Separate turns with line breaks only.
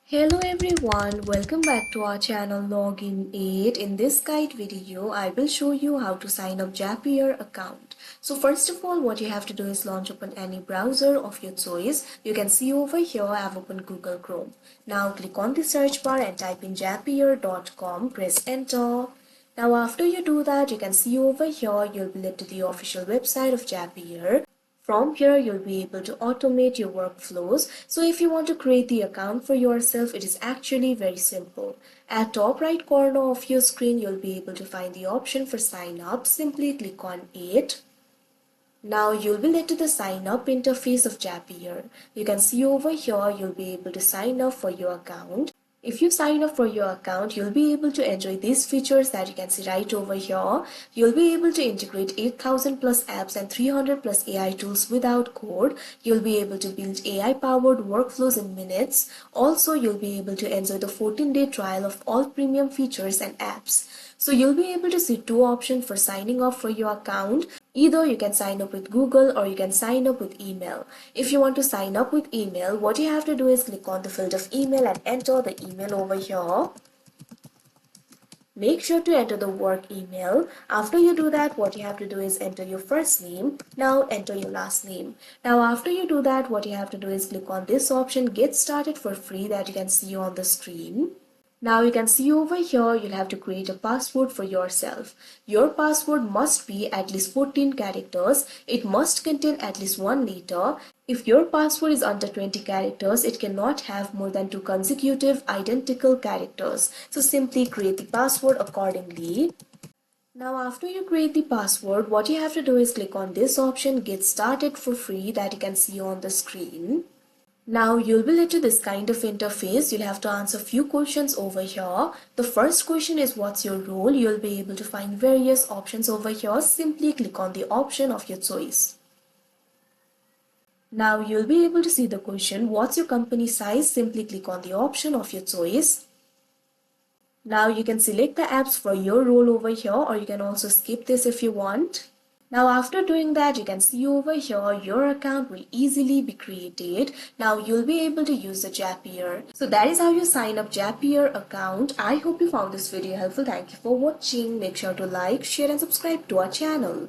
Hello everyone, welcome back to our channel Login 8. In this guide video, I will show you how to sign up Zapier account. So first of all, what you have to do is launch open any browser of your choice. You can see over here I have opened Google Chrome. Now click on the search bar and type in zapier.com, press enter. Now after you do that, you can see over here you'll be led to the official website of Zapier. From here, you'll be able to automate your workflows. So if you want to create the account for yourself, it is actually very simple. At top right corner of your screen, you'll be able to find the option for sign up. Simply click on it. Now you'll be led to the sign up interface of Zapier. You can see over here, you'll be able to sign up for your account. If you sign up for your account, you'll be able to enjoy these features that you can see right over here. You'll be able to integrate 8,000 plus apps and 300 plus AI tools without code. You'll be able to build AI powered workflows in minutes. Also, you'll be able to enjoy the 14-day trial of all premium features and apps. So you'll be able to see two options for signing up for your account. Either you can sign up with Google or you can sign up with email. If you want to sign up with email, what you have to do is click on the field of email and enter the email over here. Make sure to enter the work email. After you do that, what you have to do is enter your first name. Now enter your last name. Now after you do that, what you have to do is click on this option, get started for free, that you can see on the screen. Now you can see over here, you'll have to create a password for yourself. Your password must be at least 14 characters. It must contain at least 1 letter. If your password is under 20 characters, it cannot have more than 2 consecutive identical characters. So simply create the password accordingly. Now after you create the password, what you have to do is click on this option, get started for free, that you can see on the screen. Now you'll be led to this kind of interface. You'll have to answer few questions over here. The first question is what's your role? You'll be able to find various options over here. Simply click on the option of your choice. Now you'll be able to see the question what's your company size? Simply click on the option of your choice. Now you can select the apps for your role over here, or you can also skip this if you want. Now after doing that, you can see over here your account will easily be created. Now you'll be able to use the Zapier. So that is how you sign up Zapier account. I hope you found this video helpful. Thank you for watching. Make sure to like, share and subscribe to our channel.